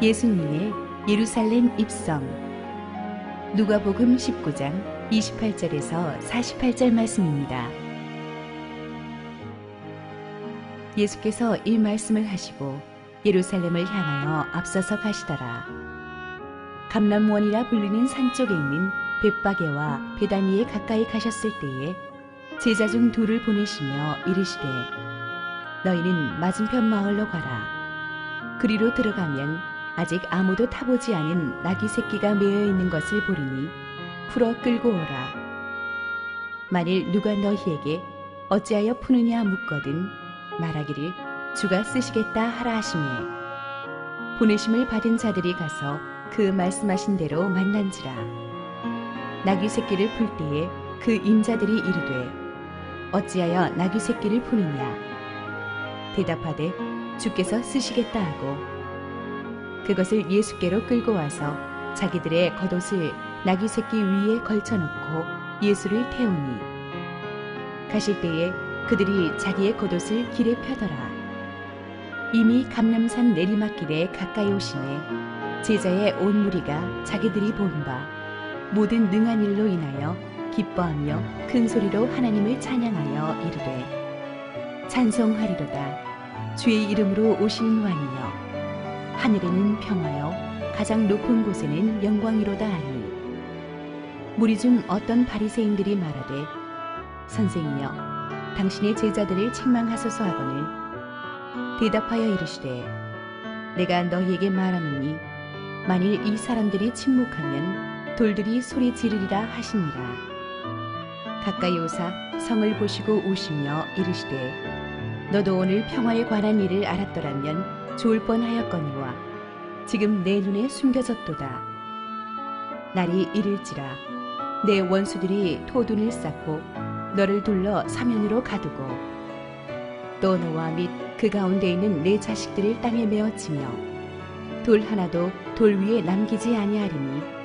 예수님의 예루살렘 입성. 누가복음 19장 28절에서 48절 말씀입니다. 예수께서 이 말씀을 하시고 예루살렘을 향하여 앞서서 가시더라. 감람원이라 불리는 산 쪽에 있는 벳바게와 베다니에 가까이 가셨을 때에 제자 중 둘을 보내시며 이르시되 너희는 맞은편 마을로 가라. 그리로 들어가면 아직 아무도 타보지 않은 나귀 새끼가 매여 있는 것을 보리니 풀어 끌고 오라. 만일 누가 너희에게 어찌하여 푸느냐 묻거든 말하기를 주가 쓰시겠다 하라 하시매 보내심을 받은 자들이 가서 그 말씀하신 대로 만난지라. 나귀 새끼를 풀 때에 그 임자들이 이르되 어찌하여 나귀 새끼를 푸느냐 대답하되 주께서 쓰시겠다 하고 그것을 예수께로 끌고 와서 자기들의 겉옷을 나귀 새끼 위에 걸쳐놓고 예수를 태우니 가실 때에 그들이 자기의 겉옷을 길에 펴더라. 이미 감람산 내리막길에 가까이 오시매 제자의 온 무리가 자기들이 본 바 모든 능한 일로 인하여 기뻐하며 큰 소리로 하나님을 찬양하여 이르되 찬송하리로다. 주의 이름으로 오시는 왕이여 하늘에는 평화여 가장 높은 곳에는 영광이로다 하니 무리 중 어떤 바리새인들이 말하되 선생이여 당신의 제자들을 책망하소서 하거늘 대답하여 이르시되 내가 너희에게 말하노니 만일 이 사람들이 침묵하면 돌들이 소리 지르리라 하시니라. 가까이 오사 성을 보시고 오시며 이르시되 너도 오늘 평화에 관한 일을 알았더라면 좋을 뻔하였거니와 지금 내 눈에 숨겨졌도다. 날이 이를지라 내 원수들이 토둔을 쌓고 너를 둘러 사면으로 가두고 또 너와 및 그 가운데 있는 내 자식들을 땅에 메어치며 돌 하나도 돌 위에 남기지 아니하리니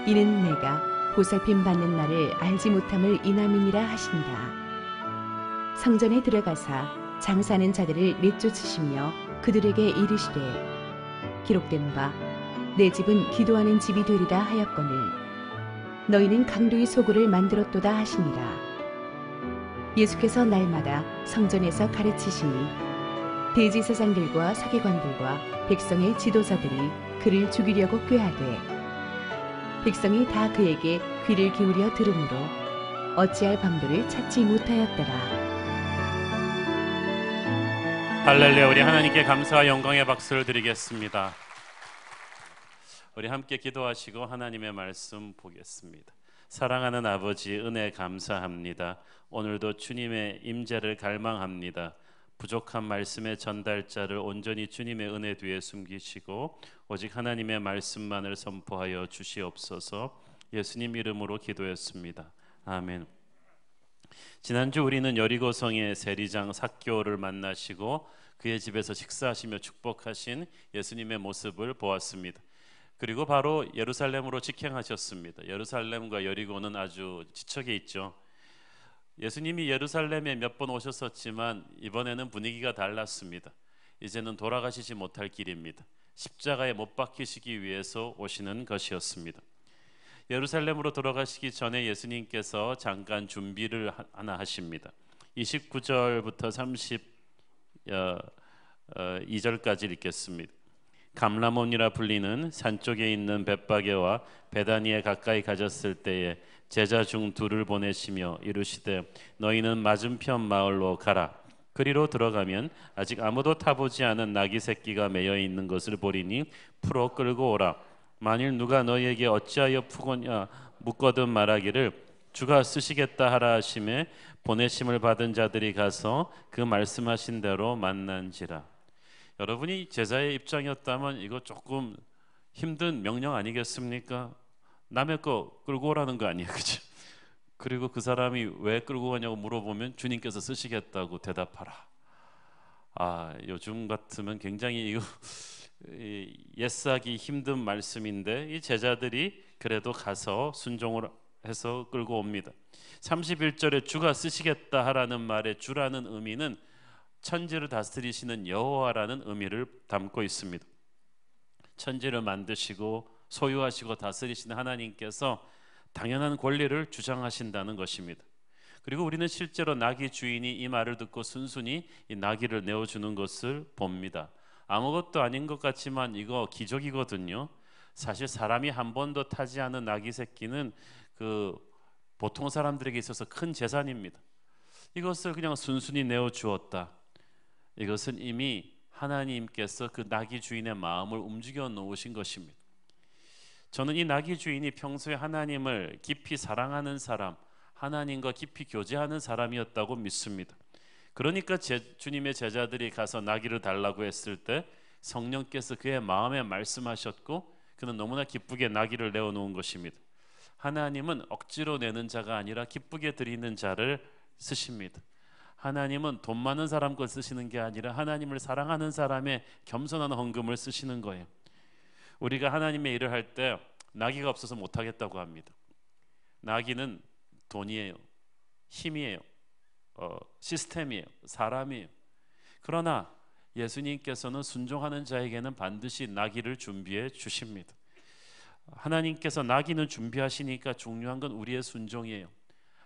이는 내가 보살핌 받는 날을 알지 못함을 인함이니라 하시니라. 성전에 들어가사 장사하는 자들을 내쫓으시며 그들에게 이르시되 기록된 바 내 집은 기도하는 집이 되리라 하였거늘 너희는 강도의 소굴을 만들었도다 하시니라. 예수께서 날마다 성전에서 가르치시니 대제사장들과 서기관들과 백성의 지도자들이 그를 죽이려고 꾀하되 백성이 다 그에게 귀를 기울여 들으므로 어찌할 방도를 찾지 못하였더라. 할렐루야. 우리 하나님께 감사와 영광의 박수를 드리겠습니다. 우리 함께 기도하시고 하나님의 말씀 보겠습니다. 사랑하는 아버지 은혜 감사합니다. 오늘도 주님의 임재를 갈망합니다. 부족한 말씀의 전달자를 온전히 주님의 은혜 뒤에 숨기시고 오직 하나님의 말씀만을 선포하여 주시옵소서. 예수님 이름으로 기도했습니다. 아멘. 지난주 우리는 여리고성의 세리장 삭개오를 만나시고 그의 집에서 식사하시며 축복하신 예수님의 모습을 보았습니다. 그리고 바로 예루살렘으로 직행하셨습니다. 예루살렘과 여리고는 아주 지척에 있죠. 예수님이 예루살렘에 몇 번 오셨었지만 이번에는 분위기가 달랐습니다. 이제는 돌아가시지 못할 길입니다. 십자가에 못 박히시기 위해서 오시는 것이었습니다. 예루살렘으로 돌아가시기 전에 예수님께서 잠깐 준비를 하나 하십니다. 29절부터 32절까지 읽겠습니다. 감람원이라 불리는 산 쪽에 있는 벳바게와 베다니에 가까이 가셨을 때에 제자 중 둘을 보내시며 이르시되 너희는 맞은편 마을로 가라. 그리로 들어가면 아직 아무도 타보지 않은 나귀 새끼가 매여 있는 것을 보리니 풀어 끌고 오라. 만일 누가 너희에게 어찌하여 푸고냐 묻거든 말하기를 주가 쓰시겠다 하라 하심에 보내심을 받은 자들이 가서 그 말씀하신 대로 만난지라. 여러분이 제자의 입장이었다면 이거 조금 힘든 명령 아니겠습니까? 남의 거 끌고 오라는 거 아니에요, 그죠? 그리고 그 사람이 왜 끌고 가냐고 물어보면 주님께서 쓰시겠다고 대답하라. 요즘 같으면 굉장히 이거 예스하기 힘든 말씀인데 이 제자들이 그래도 가서 순종을 해서 끌고 옵니다. 31절에 주가 쓰시겠다 하라는 말에 주라는 의미는 천지를 다스리시는 여호와라는 의미를 담고 있습니다. 천지를 만드시고 소유하시고 다스리시는 하나님께서 당연한 권리를 주장하신다는 것입니다. 그리고 우리는 실제로 나귀 주인이 이 말을 듣고 순순히 이 나귀를 내어주는 것을 봅니다. 아무것도 아닌 것 같지만 이거 기적이거든요. 사실 사람이 한 번도 타지 않은 나귀 새끼는 보통 사람들에게 있어서 큰 재산입니다. 이것을 그냥 순순히 내어주었다. 이것은 이미 하나님께서 그 나귀 주인의 마음을 움직여 놓으신 것입니다. 저는 이 나귀 주인이 평소에 하나님을 깊이 사랑하는 사람, 하나님과 깊이 교제하는 사람이었다고 믿습니다. 그러니까 주님의 제자들이 가서 나귀를 달라고 했을 때 성령께서 그의 마음에 말씀하셨고 그는 너무나 기쁘게 나귀를 내어놓은 것입니다. 하나님은 억지로 내는 자가 아니라 기쁘게 드리는 자를 쓰십니다. 하나님은 돈 많은 사람 걸 쓰시는 게 아니라 하나님을 사랑하는 사람의 겸손한 헌금을 쓰시는 거예요. 우리가 하나님의 일을 할 때 나귀가 없어서 못하겠다고 합니다. 나귀는 돈이에요, 힘이에요, 시스템이에요, 사람이에요. 그러나 예수님께서는 순종하는 자에게는 반드시 나귀를 준비해 주십니다. 하나님께서 나귀는 준비하시니까 중요한 건 우리의 순종이에요.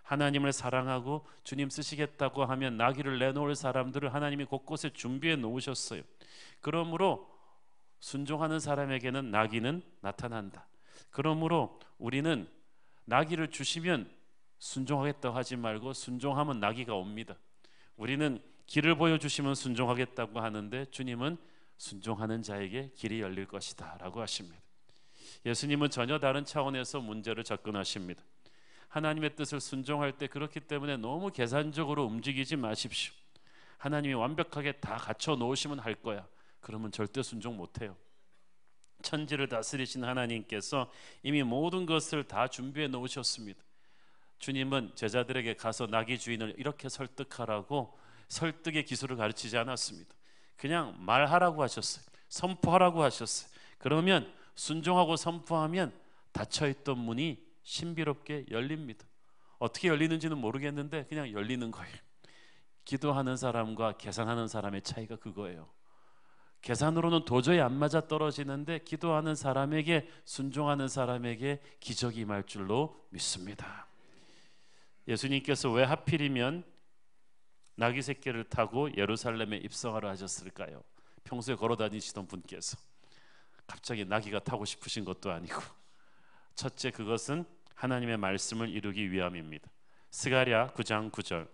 하나님을 사랑하고 주님 쓰시겠다고 하면 나귀를 내놓을 사람들을 하나님이 곳곳에 준비해 놓으셨어요. 그러므로 순종하는 사람에게는 나귀는 나타난다. 그러므로 우리는 나귀를 주시면 순종하겠다고 하지 말고 순종하면 나귀가 옵니다. 우리는 길을 보여주시면 순종하겠다고 하는데 주님은 순종하는 자에게 길이 열릴 것이다 라고 하십니다. 예수님은 전혀 다른 차원에서 문제를 접근하십니다. 하나님의 뜻을 순종할 때 그렇기 때문에 너무 계산적으로 움직이지 마십시오. 하나님이 완벽하게 다 갖춰 놓으시면 할 거야. 그러면 절대 순종 못해요. 천지를 다스리신 하나님께서 이미 모든 것을 다 준비해 놓으셨습니다. 주님은 제자들에게 가서 나귀 주인을 이렇게 설득하라고 설득의 기술을 가르치지 않았습니다. 그냥 말하라고 하셨어요. 선포하라고 하셨어요. 그러면 순종하고 선포하면 닫혀있던 문이 신비롭게 열립니다. 어떻게 열리는지는 모르겠는데 그냥 열리는 거예요. 기도하는 사람과 계산하는 사람의 차이가 그거예요. 계산으로는 도저히 안 맞아 떨어지는데 기도하는 사람에게, 순종하는 사람에게 기적이 임할 줄로 믿습니다. 예수님께서 왜 하필이면 나귀 새끼를 타고 예루살렘에 입성하러 하셨을까요? 평소에 걸어 다니시던 분께서 갑자기 나귀가 타고 싶으신 것도 아니고, 첫째 그것은 하나님의 말씀을 이루기 위함입니다. 스가랴 9장 9절,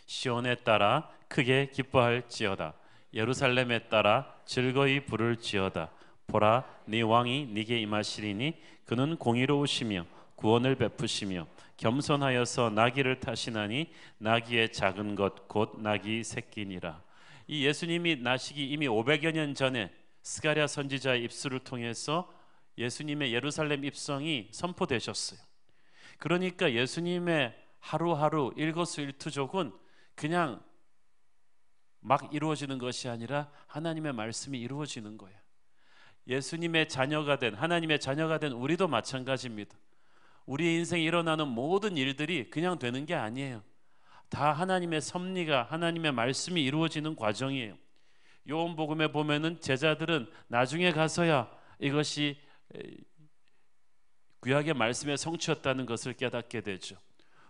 시온에 따라 크게 기뻐할지어다, 예루살렘에 따라 즐거이 부를지어다. 보라, 네 왕이 네게 임하시리니 그는 공의로우시며 구원을 베푸시며 겸손하여서 나귀를 타시나니 나귀의 작은 것 곧 나귀 새끼니라. 이 예수님이 나시기 이미 500여 년 전에 스가랴 선지자의 입술을 통해서 예수님의 예루살렘 입성이 선포되셨어요. 그러니까 예수님의 하루하루 일거수일투족은 그냥 막 이루어지는 것이 아니라 하나님의 말씀이 이루어지는 거예요. 예수님의 자녀가 된, 하나님의 자녀가 된 우리도 마찬가지입니다. 우리의 인생에 일어나는 모든 일들이 그냥 되는 게 아니에요. 다 하나님의 섭리가, 하나님의 말씀이 이루어지는 과정이에요. 요한복음에 보면은 제자들은 나중에 가서야 이것이 구약의 말씀의 성취였다는 것을 깨닫게 되죠.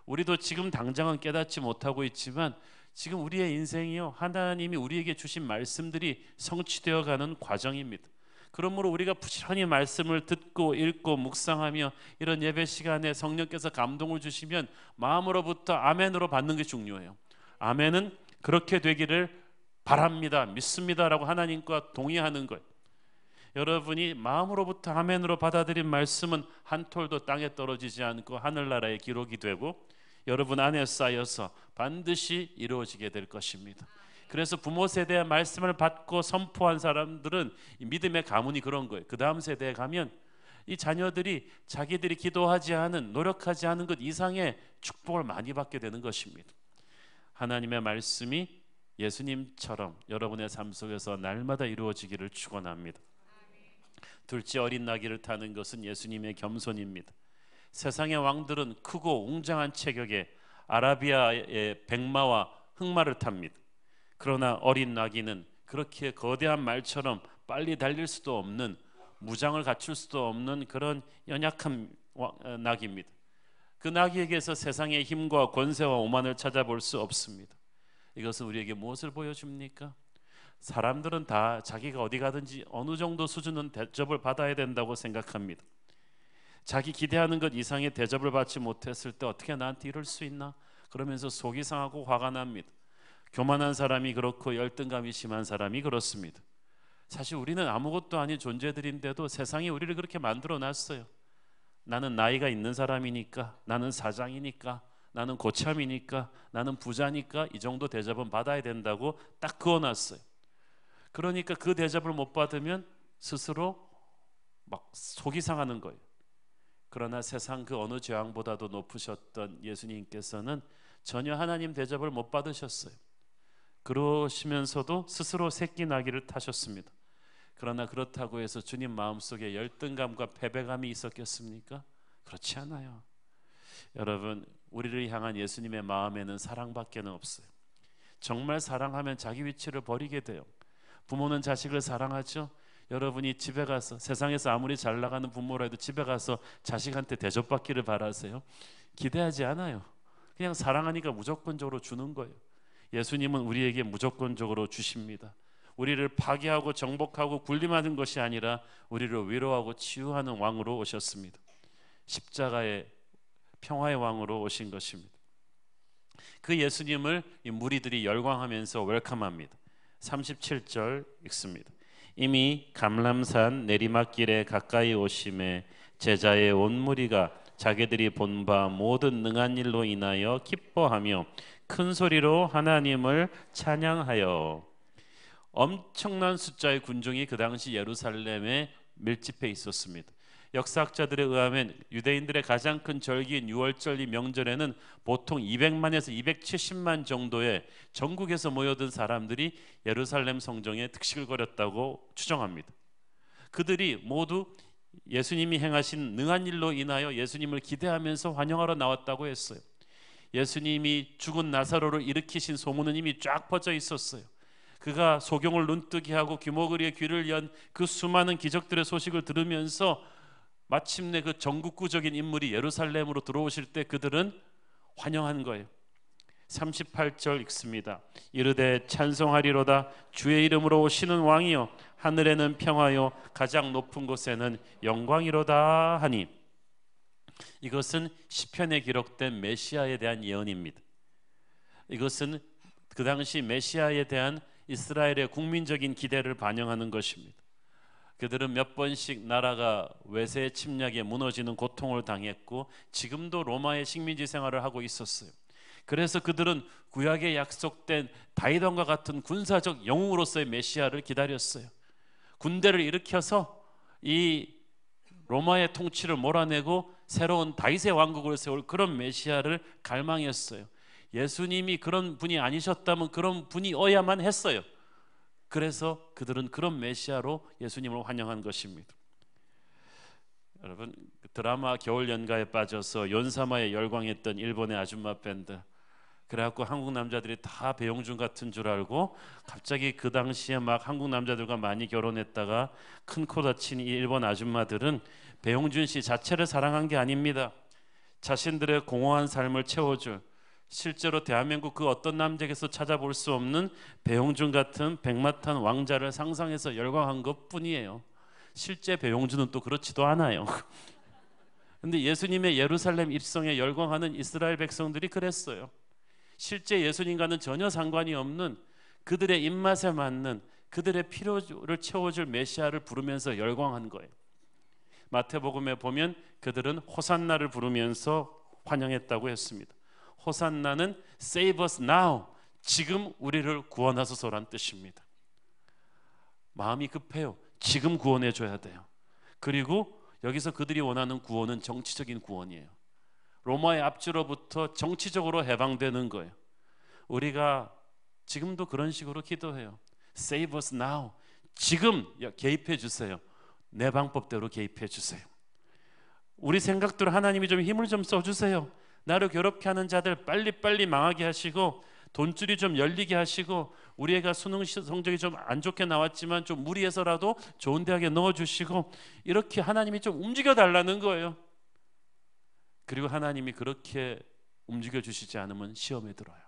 우리도 지금 당장은 깨닫지 못하고 있지만 지금 우리의 인생이요, 하나님이 우리에게 주신 말씀들이 성취되어 가는 과정입니다. 그러므로 우리가 부지런히 말씀을 듣고 읽고 묵상하며 이런 예배 시간에 성령께서 감동을 주시면 마음으로부터 아멘으로 받는 게 중요해요. 아멘은 그렇게 되기를 바랍니다, 믿습니다라고 하나님과 동의하는 거예요. 여러분이 마음으로부터 아멘으로 받아들인 말씀은 한 톨도 땅에 떨어지지 않고 하늘나라의 기록이 되고 여러분 안에 쌓여서 반드시 이루어지게 될 것입니다. 그래서 부모 세대의 말씀을 받고 선포한 사람들은 이 믿음의 가문이 그런 거예요. 그 다음 세대에 가면 이 자녀들이 자기들이 기도하지 않은, 노력하지 않은 것 이상의 축복을 많이 받게 되는 것입니다. 하나님의 말씀이 예수님처럼 여러분의 삶 속에서 날마다 이루어지기를 축원합니다. 둘째, 어린 나귀를 타는 것은 예수님의 겸손입니다. 세상의 왕들은 크고 웅장한 체격에 아라비아의 백마와 흑마를 탑니다. 그러나 어린 나귀는 그렇게 거대한 말처럼 빨리 달릴 수도 없는, 무장을 갖출 수도 없는 그런 연약한 나귀입니다. 그 나귀에게서 세상의 힘과 권세와 오만을 찾아볼 수 없습니다. 이것은 우리에게 무엇을 보여줍니까? 사람들은 다 자기가 어디 가든지 어느 정도 수준은 대접을 받아야 된다고 생각합니다. 자기 기대하는 것 이상의 대접을 받지 못했을 때 어떻게 나한테 이럴 수 있나? 그러면서 속이 상하고 화가 납니다. 교만한 사람이 그렇고 열등감이 심한 사람이 그렇습니다. 사실 우리는 아무것도 아닌 존재들인데도 세상이 우리를 그렇게 만들어 놨어요. 나는 나이가 있는 사람이니까, 나는 사장이니까, 나는 고참이니까, 나는 부자니까 이 정도 대접은 받아야 된다고 딱 그어놨어요. 그러니까 그 대접을 못 받으면 스스로 막 속이 상하는 거예요. 그러나 세상 그 어느 재앙보다도 높으셨던 예수님께서는 전혀 하나님 대접을 못 받으셨어요. 그러시면서도 스스로 새끼 나귀를 타셨습니다. 그러나 그렇다고 해서 주님 마음속에 열등감과 패배감이 있었겠습니까? 그렇지 않아요. 여러분, 우리를 향한 예수님의 마음에는 사랑밖에 없어요. 정말 사랑하면 자기 위치를 버리게 돼요. 부모는 자식을 사랑하죠. 여러분이 집에 가서, 세상에서 아무리 잘 나가는 부모라 해도 집에 가서 자식한테 대접받기를 바라세요? 기대하지 않아요. 그냥 사랑하니까 무조건적으로 주는 거예요. 예수님은 우리에게 무조건적으로 주십니다. 우리를 파괴하고 정복하고 군림하는 것이 아니라 우리를 위로하고 치유하는 왕으로 오셨습니다. 십자가의 평화의 왕으로 오신 것입니다. 그 예수님을 이 무리들이 열광하면서 웰컴합니다. 37절 읽습니다. 이미 감람산 내리막길에 가까이 오심에 제자의 온 무리가 자기들이 본 바 모든 능한 일로 인하여 기뻐하며 큰 소리로 하나님을 찬양하여. 엄청난 숫자의 군중이 그 당시 예루살렘에 밀집해 있었습니다. 역사학자들에 의하면 유대인들의 가장 큰 절기인 유월절 이 명절에는 보통 200만에서 270만 정도의 전국에서 모여든 사람들이 예루살렘 성전에 득식을 거렸다고 추정합니다. 그들이 모두 예수님이 행하신 능한 일로 인하여 예수님을 기대하면서 환영하러 나왔다고 했어요. 예수님이 죽은 나사로를 일으키신 소문은 이미 쫙 퍼져 있었어요. 그가 소경을 눈뜨게 하고 귀머거리에 귀를 연 그 수많은 기적들의 소식을 들으면서 마침내 그 전국구적인 인물이 예루살렘으로 들어오실 때 그들은 환영한 거예요. 38절 읽습니다. 이르되 찬송하리로다 주의 이름으로 오시는 왕이여 하늘에는 평화요 가장 높은 곳에는 영광이로다 하니. 이것은 시편에 기록된 메시아에 대한 예언입니다. 이것은 그 당시 메시아에 대한 이스라엘의 국민적인 기대를 반영하는 것입니다. 그들은 몇 번씩 나라가 외세 침략에 무너지는 고통을 당했고 지금도 로마의 식민지 생활을 하고 있었어요. 그래서 그들은 구약에 약속된 다윗왕과 같은 군사적 영웅으로서의 메시아를 기다렸어요. 군대를 일으켜서 이 로마의 통치를 몰아내고 새로운 다윗의 왕국을 세울 그런 메시아를 갈망했어요. 예수님이 그런 분이 아니셨다면 그런 분이어야만 했어요. 그래서 그들은 그런 메시아로 예수님을 환영한 것입니다. 여러분, 드라마 겨울 연가에 빠져서 연사마에 열광했던 일본의 아줌마 밴드, 그래갖고 한국 남자들이 다 배용준 같은 줄 알고 갑자기 그 당시에 막 한국 남자들과 많이 결혼했다가 큰 코 다친 이 일본 아줌마들은 배용준 씨 자체를 사랑한 게 아닙니다. 자신들의 공허한 삶을 채워줄, 실제로 대한민국 그 어떤 남자에게서 찾아볼 수 없는 배용준 같은 백마탄 왕자를 상상해서 열광한 것뿐이에요. 실제 배용준은 또 그렇지도 않아요. 근데 예수님의 예루살렘 입성에 열광하는 이스라엘 백성들이 그랬어요. 실제 예수님과는 전혀 상관이 없는 그들의 입맛에 맞는 그들의 필요를 채워줄 메시아를 부르면서 열광한 거예요. 마태복음에 보면 그들은 호산나를 부르면서 환영했다고 했습니다. 호산나는 Save us now, 지금 우리를 구원하소서란 뜻입니다. 마음이 급해요. 지금 구원해 줘야 돼요. 그리고 여기서 그들이 원하는 구원은 정치적인 구원이에요. 로마의 압제로부터 정치적으로 해방되는 거예요. 우리가 지금도 그런 식으로 기도해요. Save us now, 지금 개입해 주세요. 내 방법대로 개입해 주세요. 우리 생각대로 하나님이 좀 힘을 좀 써주세요. 나를 괴롭게 하는 자들 빨리빨리 망하게 하시고 돈줄이 좀 열리게 하시고 우리 애가 수능 성적이 좀 안 좋게 나왔지만 좀 무리해서라도 좋은 대학에 넣어주시고 이렇게 하나님이 좀 움직여 달라는 거예요. 그리고 하나님이 그렇게 움직여 주시지 않으면 시험에 들어요.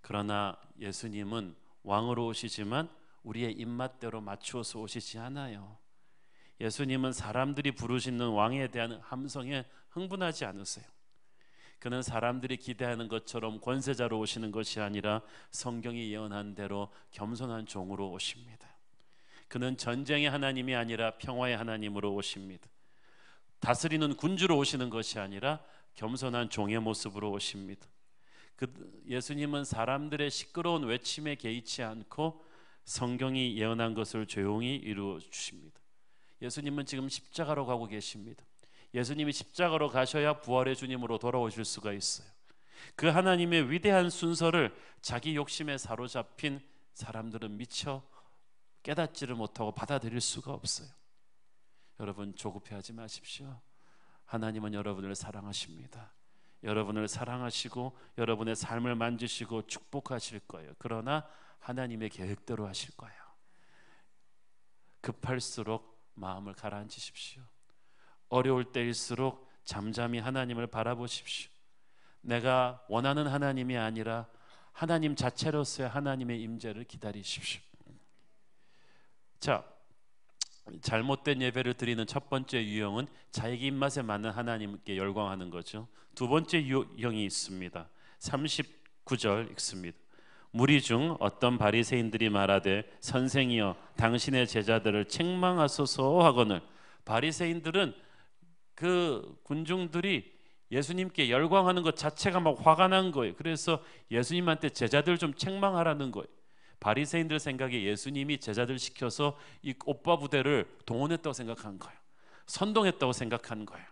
그러나 예수님은 왕으로 오시지만 우리의 입맛대로 맞추어서 오시지 않아요. 예수님은 사람들이 부르시는 왕에 대한 함성에 흥분하지 않으세요. 그는 사람들이 기대하는 것처럼 권세자로 오시는 것이 아니라 성경이 예언한 대로 겸손한 종으로 오십니다. 그는 전쟁의 하나님이 아니라 평화의 하나님으로 오십니다. 다스리는 군주로 오시는 것이 아니라 겸손한 종의 모습으로 오십니다. 예수님은 사람들의 시끄러운 외침에 개의치 않고 성경이 예언한 것을 조용히 이루어 주십니다. 예수님은 지금 십자가로 가고 계십니다. 예수님이 십자가로 가셔야 부활의 주님으로 돌아오실 수가 있어요. 그 하나님의 위대한 순서를 자기 욕심에 사로잡힌 사람들은 미처 깨닫지를 못하고 받아들일 수가 없어요. 여러분 조급해하지 마십시오. 하나님은 여러분을 사랑하십니다. 여러분을 사랑하시고 여러분의 삶을 만지시고 축복하실 거예요. 그러나 하나님의 계획대로 하실 거예요. 급할수록 마음을 가라앉히십시오. 어려울 때일수록 잠잠히 하나님을 바라보십시오. 내가 원하는 하나님이 아니라 하나님 자체로서의 하나님의 임재를 기다리십시오. 자, 잘못된 예배를 드리는 첫 번째 유형은 자기 입맛에 맞는 하나님께 열광하는 거죠. 두 번째 유형이 있습니다. 39절 읽습니다. 무리 중 어떤 바리새인들이 말하되 선생이여 당신의 제자들을 책망하소서 하거늘. 바리새인들은 그 군중들이 예수님께 열광하는 것 자체가 막 화가 난 거예요. 그래서 예수님한테 제자들 좀 책망하라는 거예요. 바리새인들 생각에 예수님이 제자들 시켜서 이 오빠 부대를 동원했다고 생각한 거예요. 선동했다고 생각한 거예요.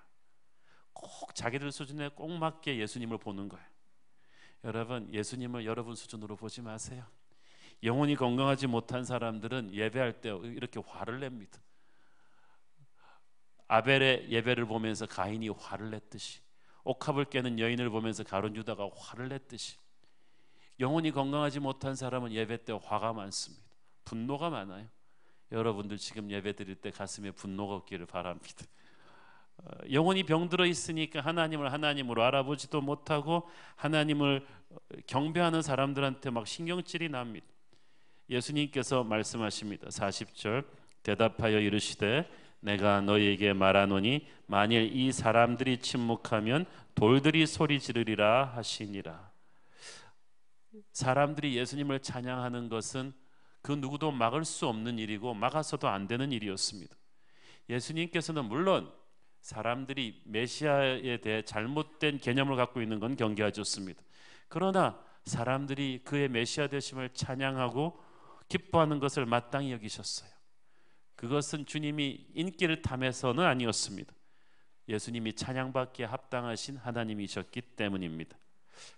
꼭 자기들 수준에 꼭 맞게 예수님을 보는 거예요. 여러분, 예수님을 여러분 수준으로 보지 마세요. 영혼이 건강하지 못한 사람들은 예배할 때 이렇게 화를 냅니다. 아벨의 예배를 보면서 가인이 화를 냈듯이, 옥합을 깨는 여인을 보면서 가룟 유다가 화를 냈듯이, 영혼이 건강하지 못한 사람은 예배 때 화가 많습니다. 분노가 많아요. 여러분들 지금 예배 드릴 때 가슴에 분노가 없기를 바랍니다. 영혼이 병들어 있으니까 하나님을 하나님으로 알아보지도 못하고 하나님을 경배하는 사람들한테 막 신경질이 납니다. 예수님께서 말씀하십니다. 40절 대답하여 이르시되 내가 너희에게 말하노니 만일 이 사람들이 침묵하면 돌들이 소리 지르리라 하시니라. 사람들이 예수님을 찬양하는 것은 그 누구도 막을 수 없는 일이고 막아서도 안 되는 일이었습니다. 예수님께서는 물론 사람들이 메시아에 대해 잘못된 개념을 갖고 있는 건 경계하셨습니다. 그러나 사람들이 그의 메시아 되심을 찬양하고 기뻐하는 것을 마땅히 여기셨어요. 그것은 주님이 인기를 탐해서는 아니었습니다. 예수님이 찬양받기에 합당하신 하나님이셨기 때문입니다.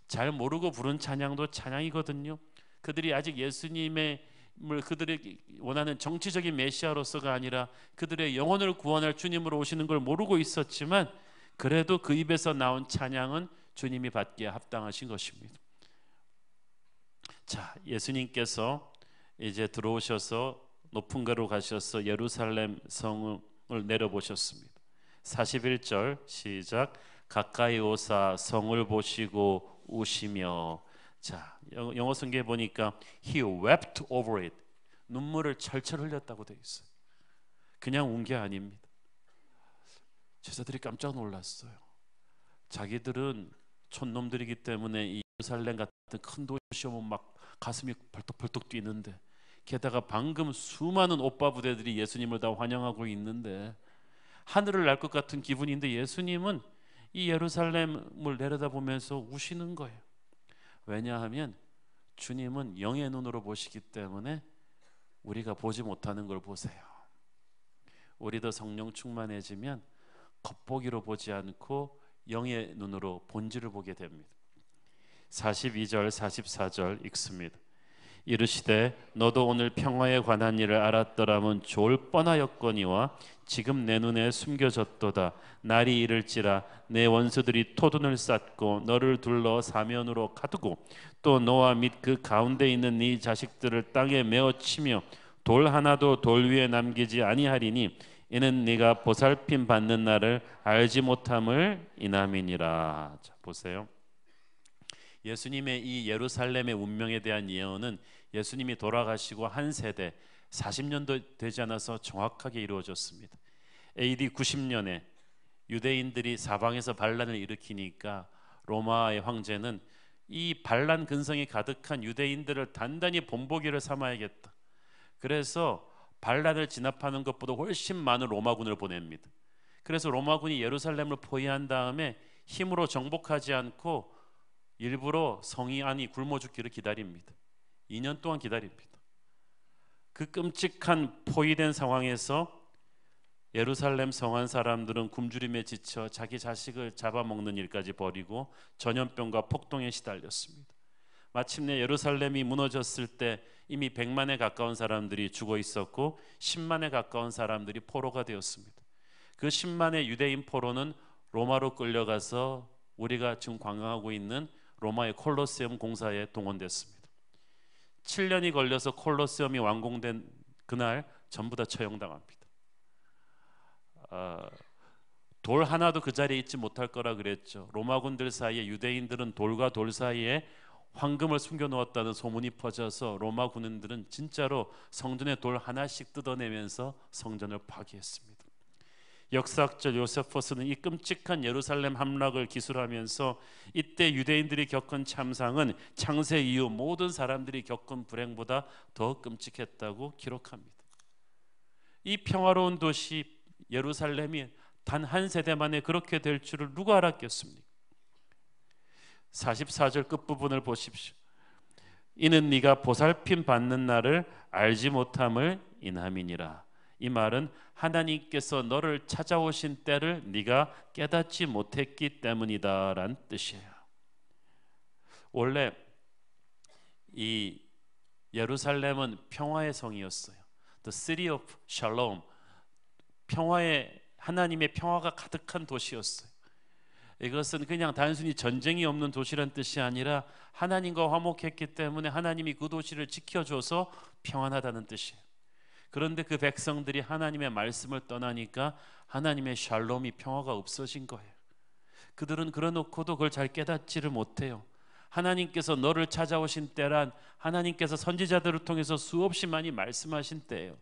잘 모르고 부른 찬양도 찬양이거든요. 그들이 아직 예수님의 그들이 원하는 정치적인 메시아로서가 아니라 그들의 영혼을 구원할 주님으로 오시는 걸 모르고 있었지만 그래도 그 입에서 나온 찬양은 주님이 받기에 합당하신 것입니다. 자, 예수님께서 이제 들어오셔서 높은 곳으로 가셔서 예루살렘 성을 내려보셨습니다. 41절 시작. 가까이 오사 성을 보시고 우시며. 자, 영어 성경에 보니까 He wept over it. 눈물을 철철 흘렸다고 되어 있어요. 그냥 운 게 아닙니다. 제자들이 깜짝 놀랐어요. 자기들은 촌놈들이기 때문에 이 예루살렘 같은 큰 도시 오면 막 가슴이 벌떡벌떡 뛰는데, 게다가 방금 수많은 오빠 부대들이 예수님을 다 환영하고 있는데 하늘을 날 것 같은 기분인데 예수님은 이 예루살렘을 내려다보면서 우시는 거예요. 왜냐하면 주님은 영의 눈으로 보시기 때문에 우리가 보지 못하는 걸 보세요. 우리도 성령 충만해지면 겉보기로 보지 않고 영의 눈으로 본질을 보게 됩니다. 42절 44절 읽습니다. 이르시되 너도 오늘 평화에 관한 일을 알았더라면 좋을 뻔하였거니와 지금 내 눈에 숨겨졌도다. 날이 이를지라 내 원수들이 토둔을 쌓고 너를 둘러 사면으로 가두고 또 너와 및 그 가운데 있는 네 자식들을 땅에 메어 치며 돌 하나도 돌 위에 남기지 아니하리니 이는 네가 보살핌 받는 날을 알지 못함을 인함이니라. 자, 보세요. 예수님의 이 예루살렘의 운명에 대한 예언은 예수님이 돌아가시고 한 세대 40년도 되지 않아서 정확하게 이루어졌습니다. AD 90년에 유대인들이 사방에서 반란을 일으키니까 로마의 황제는 이 반란 근성이 가득한 유대인들을 단단히 본보기를 삼아야겠다. 그래서 반란을 진압하는 것보다 훨씬 많은 로마군을 보냅니다. 그래서 로마군이 예루살렘을 포위한 다음에 힘으로 정복하지 않고 일부러 성이 안이 굶어 죽기를 기다립니다. 2년 동안 기다립니다. 그 끔찍한 포위된 상황에서 예루살렘 성한 사람들은 굶주림에 지쳐 자기 자식을 잡아먹는 일까지 벌이고 전염병과 폭동에 시달렸습니다. 마침내 예루살렘이 무너졌을 때 이미 100만에 가까운 사람들이 죽어 있었고 10만에 가까운 사람들이 포로가 되었습니다. 그 10만의 유대인 포로는 로마로 끌려가서 우리가 지금 관광하고 있는 로마의 콜로세움 공사에 동원됐습니다. 7년이 걸려서 콜로세움이 완공된 그날 전부 다 처형당합니다. 돌 하나도 그 자리에 있지 못할 거라 그랬죠. 로마군들 사이에 유대인들은 돌과 돌 사이에 황금을 숨겨놓았다는 소문이 퍼져서 로마 군인들은 진짜로 성전의 돌 하나씩 뜯어내면서 성전을 파괴했습니다. 역사학자 요세포스는 이 끔찍한 예루살렘 함락을 기술하면서 이때 유대인들이 겪은 참상은 창세 이후 모든 사람들이 겪은 불행보다 더 끔찍했다고 기록합니다. 이 평화로운 도시 예루살렘이 단 한 세대 만에 그렇게 될 줄을 누가 알았겠습니까? 44절 끝부분을 보십시오. 이는 네가 보살핌 받는 날을 알지 못함을 인함이니라. 이 말은 하나님께서 너를 찾아오신 때를 네가 깨닫지 못했기 때문이다라는 뜻이에요. 원래 이 예루살렘은 평화의 성이었어요. The city of shalom. 평화의 하나님의 평화가 가득한 도시였어요. 이것은 그냥 단순히 전쟁이 없는 도시란 뜻이 아니라 하나님과 화목했기 때문에 하나님이 그 도시를 지켜줘서 평안하다는 뜻이에요. 그런데 그 백성들이 하나님의 말씀을 떠나니까 하나님의 샬롬이 평화가 없어진 거예요. 그들은 그러놓고도 그걸 잘 깨닫지를 못해요. 하나님께서 너를 찾아오신 때란 하나님께서 선지자들을 통해서 수없이 많이 말씀하신 때예요.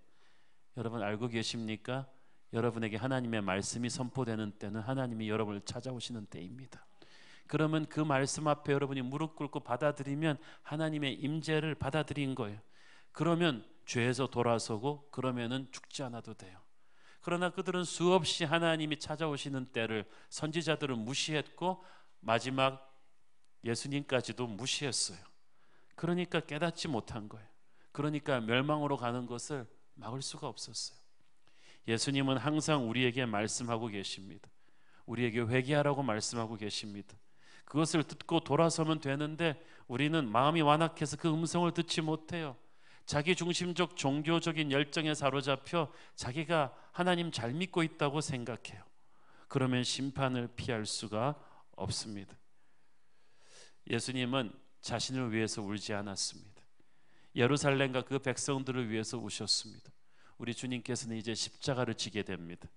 여러분 알고 계십니까? 여러분에게 하나님의 말씀이 선포되는 때는 하나님이 여러분을 찾아오시는 때입니다. 그러면 그 말씀 앞에 여러분이 무릎 꿇고 받아들이면 하나님의 임재를 받아들인 거예요. 그러면 죄에서 돌아서고 그러면은 죽지 않아도 돼요. 그러나 그들은 수없이 하나님이 찾아오시는 때를 선지자들은 무시했고 마지막 예수님까지도 무시했어요. 그러니까 깨닫지 못한 거예요. 그러니까 멸망으로 가는 것을 막을 수가 없었어요. 예수님은 항상 우리에게 말씀하고 계십니다. 우리에게 회개하라고 말씀하고 계십니다. 그것을 듣고 돌아서면 되는데 우리는 마음이 완악해서 그 음성을 듣지 못해요. 자기 중심적 종교적인 열정에 사로잡혀 자기가 하나님 잘 믿고 있다고 생각해요. 그러면 심판을 피할 수가 없습니다. 예수님은 자신을 위해서 울지 않았습니다. 예루살렘과 그 백성들을 위해서 우셨습니다. 우리 주님께서는 이제 십자가를 지게 됩니다.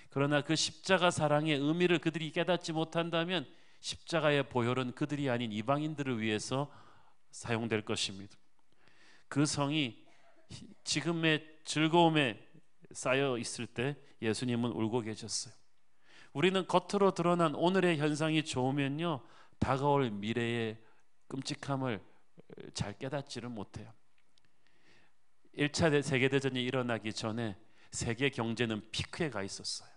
그러나 그 십자가 사랑의 의미를 그들이 깨닫지 못한다면 십자가의 보혈은 그들이 아닌 이방인들을 위해서 사용될 것입니다. 그 성이 지금의 즐거움에 쌓여 있을 때 예수님은 울고 계셨어요. 우리는 겉으로 드러난 오늘의 현상이 좋으면요 다가올 미래의 끔찍함을 잘 깨닫지를 못해요. 1차 세계대전이 일어나기 전에 세계 경제는 피크에 가 있었어요.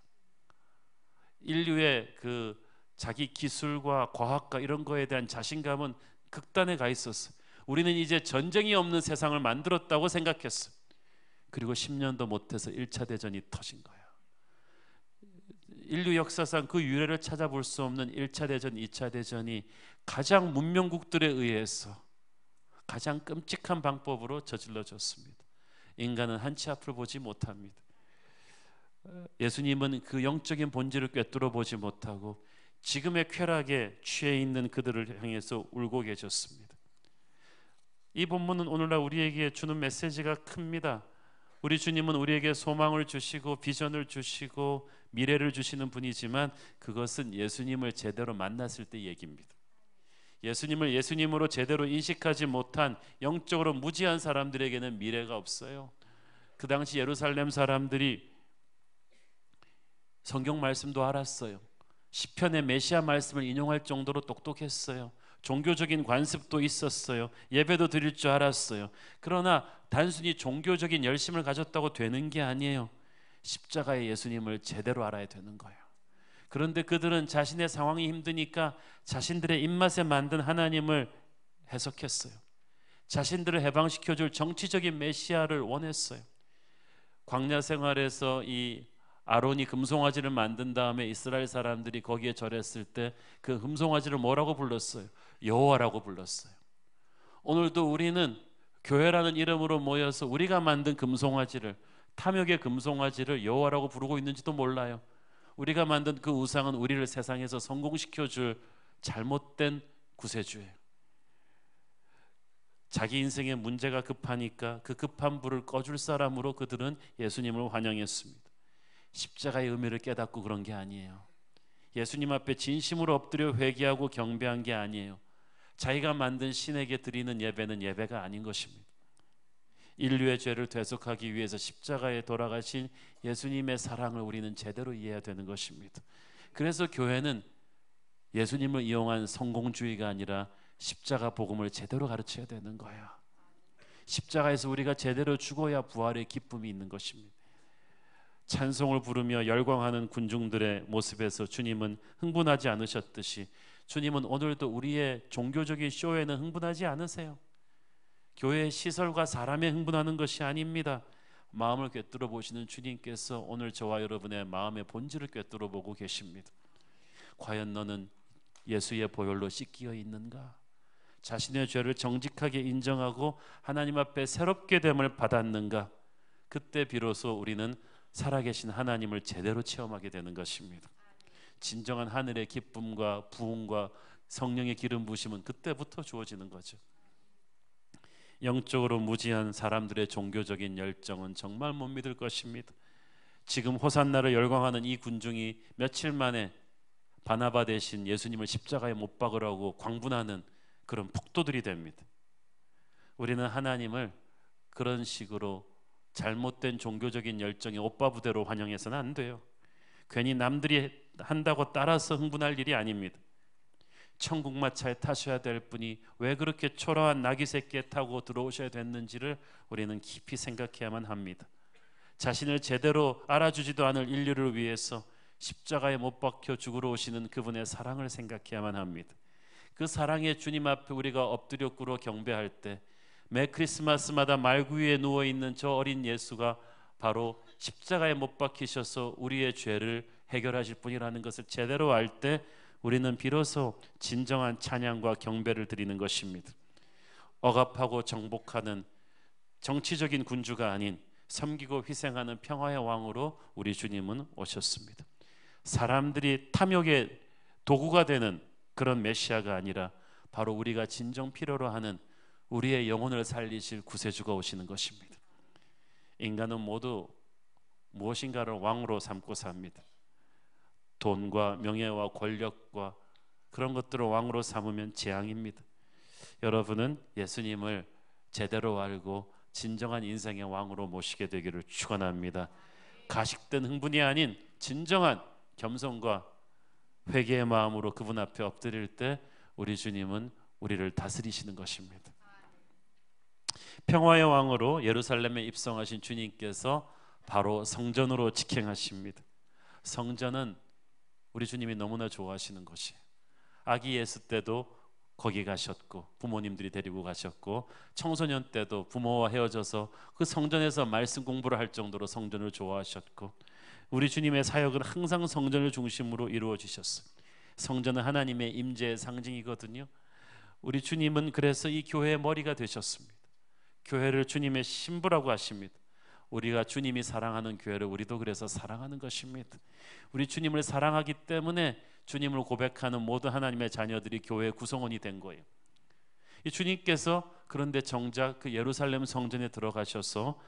인류의 그 자기 기술과 과학과 이런 거에 대한 자신감은 극단에 가 있었어요. 우리는 이제 전쟁이 없는 세상을 만들었다고 생각했어요. 그리고 10년도 못해서 1차 대전이 터진 거예요. 인류 역사상 그 유래를 찾아볼 수 없는 1차 대전, 2차 대전이 가장 문명국들에 의해서 가장 끔찍한 방법으로 저질러졌습니다. 인간은 한치 앞을 보지 못합니다. 예수님은 그 영적인 본질을 꿰뚫어 보지 못하고 지금의 쾌락에 취해 있는 그들을 향해서 울고 계셨습니다. 이 본문은 오늘날 우리에게 주는 메시지가 큽니다. 우리 주님은 우리에게 소망을 주시고 비전을 주시고 미래를 주시는 분이지만 그것은 예수님을 제대로 만났을 때 얘기입니다. 예수님을 예수님으로 제대로 인식하지 못한 영적으로 무지한 사람들에게는 미래가 없어요. 그 당시 예루살렘 사람들이 성경 말씀도 알았어요. 시편의 메시아 말씀을 인용할 정도로 똑똑했어요. 종교적인 관습도 있었어요. 예배도 드릴 줄 알았어요. 그러나 단순히 종교적인 열심을 가졌다고 되는 게 아니에요. 십자가의 예수님을 제대로 알아야 되는 거예요. 그런데 그들은 자신의 상황이 힘드니까 자신들의 입맛에 만든 하나님을 해석했어요. 자신들을 해방시켜줄 정치적인 메시아를 원했어요. 광야 생활에서 이 아론이 금송아지를 만든 다음에 이스라엘 사람들이 거기에 절했을 때 그 금송아지를 뭐라고 불렀어요? 여호와라고 불렀어요. 오늘도 우리는 교회라는 이름으로 모여서 우리가 만든 금송아지를, 탐욕의 금송아지를 여호와라고 부르고 있는지도 몰라요. 우리가 만든 그 우상은 우리를 세상에서 성공시켜줄 잘못된 구세주예요. 자기 인생에 문제가 급하니까 그 급한 불을 꺼줄 사람으로 그들은 예수님을 환영했습니다. 십자가의 의미를 깨닫고 그런 게 아니에요. 예수님 앞에 진심으로 엎드려 회개하고 경배한 게 아니에요. 자기가 만든 신에게 드리는 예배는 예배가 아닌 것입니다. 인류의 죄를 대속하기 위해서 십자가에 돌아가신 예수님의 사랑을 우리는 제대로 이해해야 되는 것입니다. 그래서 교회는 예수님을 이용한 성공주의가 아니라 십자가 복음을 제대로 가르쳐야 되는 거예요. 십자가에서 우리가 제대로 죽어야 부활의 기쁨이 있는 것입니다. 찬송을 부르며 열광하는 군중들의 모습에서 주님은 흥분하지 않으셨듯이 주님은 오늘도 우리의 종교적인 쇼에는 흥분하지 않으세요. 교회의 시설과 사람에 흥분하는 것이 아닙니다. 마음을 꿰뚫어 보시는 주님께서 오늘 저와 여러분의 마음의 본질을 꿰뚫어 보고 계십니다. 과연 너는 예수의 보혈로 씻기어 있는가? 자신의 죄를 정직하게 인정하고 하나님 앞에 새롭게 됨을 받았는가? 그때 비로소 우리는 살아계신 하나님을 제대로 체험하게 되는 것입니다. 진정한 하늘의 기쁨과 부흥과 성령의 기름 부으심은 그때부터 주어지는 거죠. 영적으로 무지한 사람들의 종교적인 열정은 정말 못 믿을 것입니다. 지금 호산나를 열광하는 이 군중이 며칠 만에 바나바 대신 예수님을 십자가에 못 박으라고 광분하는 그런 폭도들이 됩니다. 우리는 하나님을 그런 식으로 잘못된 종교적인 열정의 오빠 부대로 환영해서는 안 돼요. 괜히 남들이 한다고 따라서 흥분할 일이 아닙니다. 천국마차에 타셔야 될 분이 왜 그렇게 초라한 나귀 새끼에 타고 들어오셔야 됐는지를 우리는 깊이 생각해야만 합니다. 자신을 제대로 알아주지도 않을 인류를 위해서 십자가에 못 박혀 죽으러 오시는 그분의 사랑을 생각해야만 합니다. 그 사랑의 주님 앞에 우리가 엎드려 꿇어 경배할 때 매 크리스마스마다 말구 위에 누워있는 저 어린 예수가 바로 십자가에 못 박히셔서 우리의 죄를 해결하실 분이라는 것을 제대로 알 때 우리는 비로소 진정한 찬양과 경배를 드리는 것입니다. 억압하고 정복하는 정치적인 군주가 아닌 섬기고 희생하는 평화의 왕으로 우리 주님은 오셨습니다. 사람들이 탐욕의 도구가 되는 그런 메시아가 아니라 바로 우리가 진정 필요로 하는 우리의 영혼을 살리실 구세주가 오시는 것입니다. 인간은 모두 무엇인가를 왕으로 삼고 삽니다. 돈과 명예와 권력과 그런 것들을 왕으로 삼으면 재앙입니다. 여러분은 예수님을 제대로 알고 진정한 인생의 왕으로 모시게 되기를 축원합니다. 가식된 흥분이 아닌 진정한 겸손과 회개의 마음으로 그분 앞에 엎드릴 때 우리 주님은 우리를 다스리시는 것입니다. 평화의 왕으로 예루살렘에 입성하신 주님께서 바로 성전으로 직행하십니다. 성전은 우리 주님이 너무나 좋아하시는 곳이에요. 아기 예수 때도 거기 가셨고 부모님들이 데리고 가셨고 청소년 때도 부모와 헤어져서 그 성전에서 말씀 공부를 할 정도로 성전을 좋아하셨고 우리 주님의 사역은 항상 성전을 중심으로 이루어지셨어요. 성전은 하나님의 임재의 상징이거든요. 우리 주님은 그래서 이 교회의 머리가 되셨습니다. 교회를 주님의 신부라고 하십니다. 우리가 주님이 사랑하는 교회를 우리도 그래서 사랑하는 것입니다. 우리 주님을 사랑하기 때문에 주님을 고백하는 모든 하나님의 자녀들이 교회의 구성원이 된 거예요. 이 주님께서 그런데 정작 그 예루살렘 성전에 들어가셔서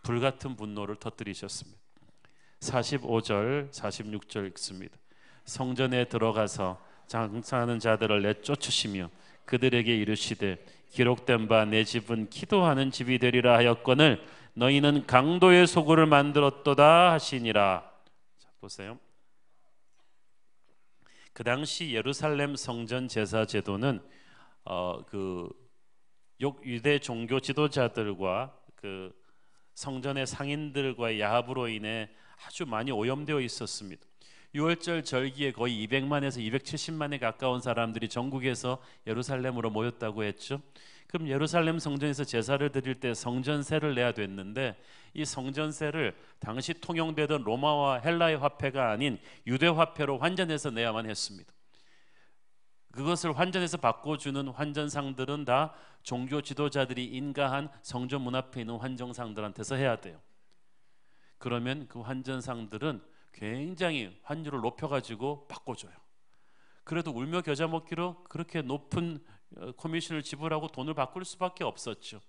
불같은 분노를 터뜨리셨습니다. 45절 46절 읽습니다. 성전에 들어가서 장사하는 자들을 내쫓으시며 그들에게 이르시되 기록된 바 내 집은 기도하는 집이 되리라 하였거늘 너희는 강도의 소굴을 만들었도다 하시니라. 자, 보세요. 그 당시 예루살렘 성전 제사 제도는 그 유대 종교 지도자들과 그 성전의 상인들과의 야합으로 인해 아주 많이 오염되어 있었습니다. 6월절 절기에 거의 200만에서 270만에 가까운 사람들이 전국에서 예루살렘으로 모였다고 했죠. 그럼 예루살렘 성전에서 제사를 드릴 때 성전세를 내야 됐는데 이 성전세를 당시 통용되던 로마와 헬라의 화폐가 아닌 유대 화폐로 환전해서 내야만 했습니다. 그것을 환전해서 바꿔주는 환전상들은 다 종교 지도자들이 인가한 성전 문 앞에 있는 환전상들한테서 해야 돼요. 그러면 그 환전상들은 굉장히 환율을 높여가지고 바꿔줘요. 그래도 울며 겨자 먹기로 그렇게 높은 커미션을 지불하고 돈을 바꿀 수밖에 없었죠.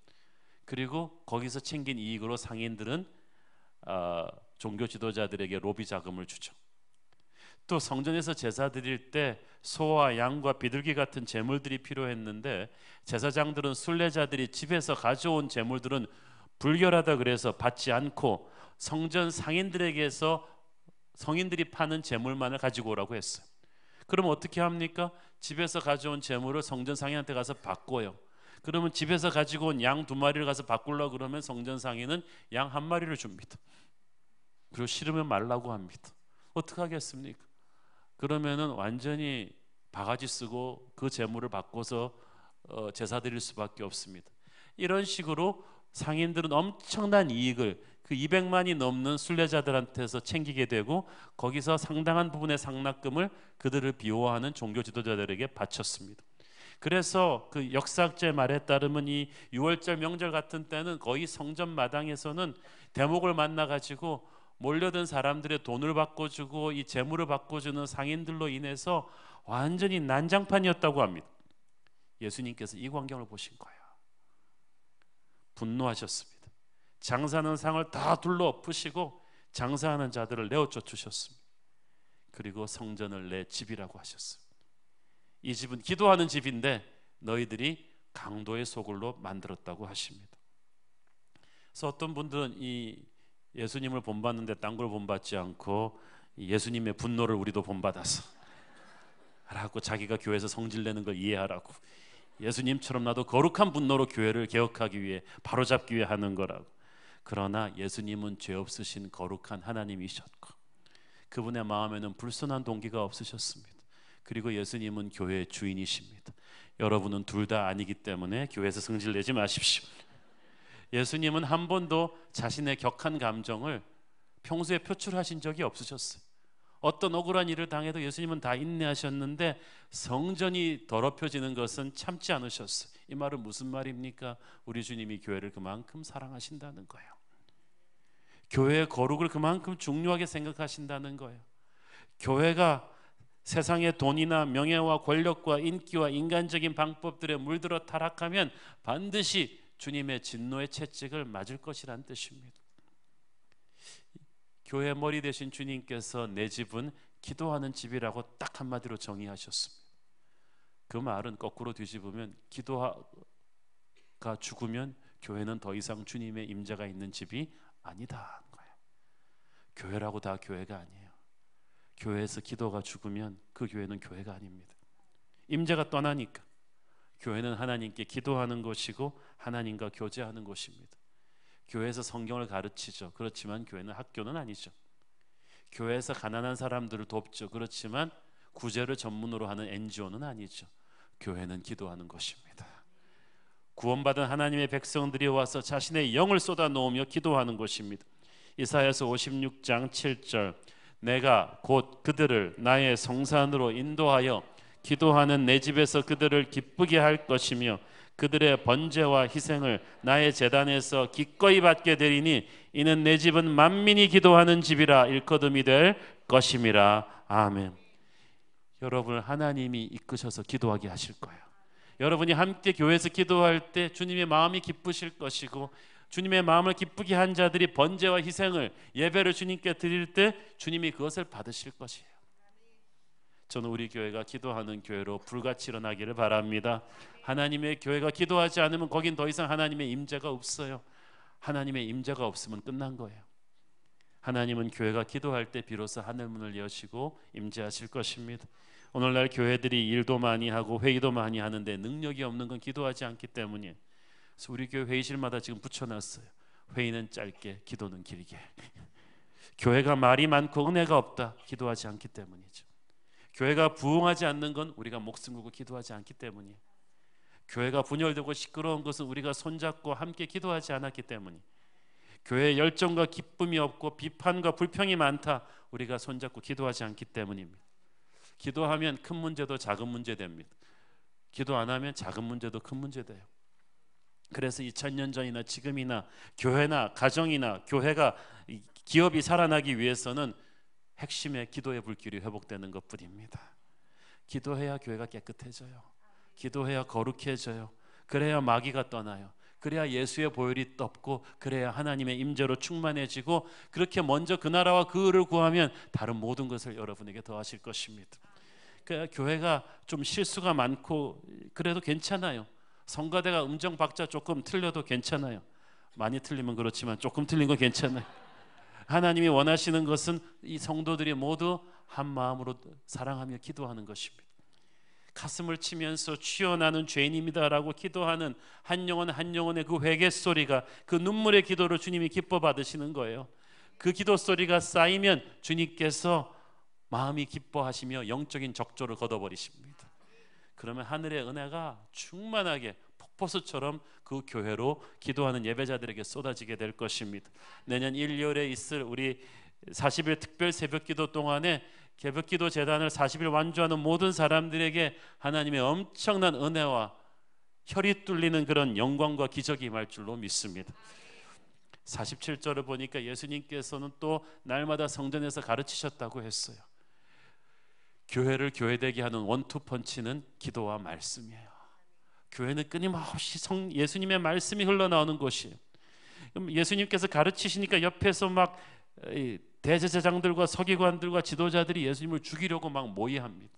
그리고 거기서 챙긴 이익으로 상인들은 종교 지도자들에게 로비 자금을 주죠. 또 성전에서 제사 드릴 때 소와 양과 비둘기 같은 제물들이 필요했는데 제사장들은 순례자들이 집에서 가져온 제물들은 불결하다 그래서 받지 않고 성전 상인들에게서 성인들이 파는 제물만을 가지고 오라고 했어요. 그럼 어떻게 합니까? 집에서 가져온 제물을 성전 상인한테 가서 바꿔요. 그러면 집에서 가지고 온 양 2마리를 가서 바꾸려고 그러면 성전 상인은 양 1마리를 줍니다. 그리고 싫으면 말라고 합니다. 어떻게 하겠습니까? 그러면은 완전히 바가지 쓰고 그 제물을 바꿔서 제사 드릴 수밖에 없습니다. 이런 식으로 상인들은 엄청난 이익을 그 200만이 넘는 순례자들한테서 챙기게 되고 거기서 상당한 부분의 상납금을 그들을 비호하는 종교 지도자들에게 바쳤습니다. 그래서 그 역사학자의 말에 따르면 이 6월절 명절 같은 때는 거의 성전 마당에서는 대목을 만나가지고 몰려든 사람들의 돈을 바꿔주고 이 재물을 바꿔주는 상인들로 인해서 완전히 난장판이었다고 합니다. 예수님께서 이 광경을 보신 거예요. 분노하셨습니다. 장사하는 상을 다 둘러 엎으시고 장사하는 자들을 내어 쫓으셨습니다. 그리고 성전을 내 집이라고 하셨습니다. 이 집은 기도하는 집인데 너희들이 강도의 소굴로 만들었다고 하십니다. 그래서 어떤 분들은 이 예수님을 본받는데 딴 걸 본받지 않고 예수님의 분노를 우리도 본받아서 하라고 자기가 교회에서 성질내는 걸 이해하라고 예수님처럼 나도 거룩한 분노로 교회를 개혁하기 위해 바로잡기 위해 하는 거라고. 그러나 예수님은 죄 없으신 거룩한 하나님이셨고 그분의 마음에는 불순한 동기가 없으셨습니다. 그리고 예수님은 교회의 주인이십니다. 여러분은 둘 다 아니기 때문에 교회에서 성질내지 마십시오. 예수님은 한 번도 자신의 격한 감정을 평소에 표출하신 적이 없으셨어요. 어떤 억울한 일을 당해도 예수님은 다 인내하셨는데 성전이 더럽혀지는 것은 참지 않으셨어요. 이 말은 무슨 말입니까? 우리 주님이 교회를 그만큼 사랑하신다는 거예요. 교회의 거룩을 그만큼 중요하게 생각하신다는 거예요. 교회가 세상의 돈이나 명예와 권력과 인기와 인간적인 방법들에 물들어 타락하면 반드시 주님의 진노의 채찍을 맞을 것이란 뜻입니다. 교회 머리 되신 주님께서 내 집은 기도하는 집이라고 딱 한마디로 정의하셨습니다. 그 말은 거꾸로 뒤집으면 기도가 죽으면 교회는 더 이상 주님의 임재가 있는 집이 아니다 하는 거예요. 교회라고 다 교회가 아니에요. 교회에서 기도가 죽으면 그 교회는 교회가 아닙니다. 임재가 떠나니까 교회는 하나님께 기도하는 곳이고 하나님과 교제하는 곳입니다. 교회에서 성경을 가르치죠. 그렇지만 교회는 학교는 아니죠. 교회에서 가난한 사람들을 돕죠. 그렇지만 구제를 전문으로 하는 NGO는 아니죠. 교회는 기도하는 곳입니다. 구원받은 하나님의 백성들이 와서 자신의 영을 쏟아 놓으며 기도하는 곳입니다. 이사야서 56장 7절 내가 곧 그들을 나의 성산으로 인도하여 기도하는 내 집에서 그들을 기쁘게 할 것이며 그들의 번제와 희생을 나의 제단에서 기꺼이 받게 되리니 이는 내 집은 만민이 기도하는 집이라 일거듭이 될 것임이라. 아멘. 여러분을 하나님이 이끄셔서 기도하게 하실 거예요. 여러분이 함께 교회에서 기도할 때 주님의 마음이 기쁘실 것이고, 주님의 마음을 기쁘게 한 자들이 번제와 희생을, 예배를 주님께 드릴 때 주님이 그것을 받으실 것이에요. 저는 우리 교회가 기도하는 교회로 불같이 일어나기를 바랍니다. 하나님의 교회가 기도하지 않으면 거긴 더 이상 하나님의 임재가 없어요. 하나님의 임재가 없으면 끝난 거예요. 하나님은 교회가 기도할 때 비로소 하늘문을 여시고 임재하실 것입니다. 오늘날 교회들이 일도 많이 하고 회의도 많이 하는데 능력이 없는 건 기도하지 않기 때문이에요. 그래서 우리 교회 회의실마다 지금 붙여놨어요. 회의는 짧게, 기도는 길게. 교회가 말이 많고 은혜가 없다, 기도하지 않기 때문이죠. 교회가 부흥하지 않는 건 우리가 목숨 걸고 기도하지 않기 때문이에요. 교회가 분열되고 시끄러운 것은 우리가 손잡고 함께 기도하지 않았기 때문이에요. 교회에 열정과 기쁨이 없고 비판과 불평이 많다, 우리가 손잡고 기도하지 않기 때문입니다. 기도하면 큰 문제도 작은 문제 됩니다. 기도 안 하면 작은 문제도 큰 문제 돼요. 그래서 2000년 전이나 지금이나 교회나 가정이나 교회가, 기업이 살아나기 위해서는 핵심의 기도의 불길이 회복되는 것뿐입니다. 기도해야 교회가 깨끗해져요. 기도해야 거룩해져요. 그래야 마귀가 떠나요. 그래야 예수의 보혈이 떴고, 그래야 하나님의 임재로 충만해지고, 그렇게 먼저 그 나라와 그 의를 구하면 다른 모든 것을 여러분에게 더하실 것입니다. 그러니까 교회가 좀 실수가 많고 그래도 괜찮아요. 성가대가 음정 박자 조금 틀려도 괜찮아요. 많이 틀리면 그렇지만 조금 틀린 거 괜찮아요. 하나님이 원하시는 것은 이 성도들이 모두 한 마음으로 사랑하며 기도하는 것입니다. 가슴을 치면서 주여 나는 죄인입니다라고 기도하는 한 영혼 한 영혼의 그 회개 소리가, 그 눈물의 기도를 주님이 기뻐 받으시는 거예요. 그 기도 소리가 쌓이면 주님께서 마음이 기뻐하시며 영적인 적조를 걷어버리십니다. 그러면 하늘의 은혜가 충만하게 폭포수처럼 그 교회로 기도하는 예배자들에게 쏟아지게 될 것입니다. 내년 1월에 있을 우리 40일 특별 새벽기도 동안에 개벽기도 재단을 40일 완주하는 모든 사람들에게 하나님의 엄청난 은혜와 혈이 뚫리는 그런 영광과 기적이 임할 줄로 믿습니다. 47절을 보니까 예수님께서는 또 날마다 성전에서 가르치셨다고 했어요. 교회를 교회되게 하는 원투펀치는 기도와 말씀이에요. 교회는 끊임없이 예수님의 말씀이 흘러나오는 곳이에요. 그럼 예수님께서 가르치시니까 옆에서 막 대제사장들과 서기관들과 지도자들이 예수님을 죽이려고 막 모의합니다.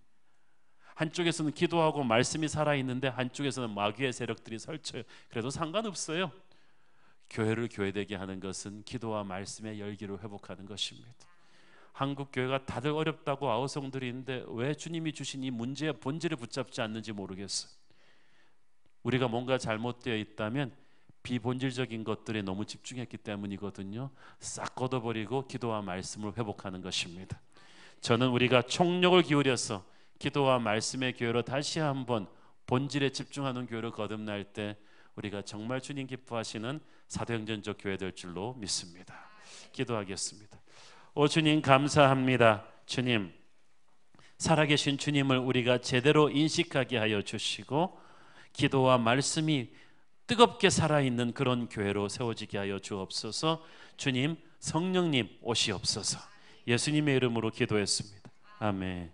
한쪽에서는 기도하고 말씀이 살아있는데 한쪽에서는 마귀의 세력들이 설쳐요. 그래도 상관없어요. 교회를 교회되게 하는 것은 기도와 말씀의 열기를 회복하는 것입니다. 한국 교회가 다들 어렵다고 아우성들이 있는데 왜 주님이 주신 이 문제의 본질을 붙잡지 않는지 모르겠어요. 우리가 뭔가 잘못되어 있다면 비본질적인 것들에 너무 집중했기 때문이거든요. 싹 걷어버리고 기도와 말씀을 회복하는 것입니다. 저는 우리가 총력을 기울여서 기도와 말씀의 교회로 다시 한번 본질에 집중하는 교회로 거듭날 때 우리가 정말 주님 기뻐하시는 사도행전적 교회 될 줄로 믿습니다. 기도하겠습니다. 오 주님 감사합니다. 주님, 살아계신 주님을 우리가 제대로 인식하게 하여 주시고 기도와 말씀이 뜨겁게 살아있는 그런 교회로 세워지게 하여 주옵소서. 주님, 성령님 오시옵소서. 예수님의 이름으로 기도했습니다. 아멘.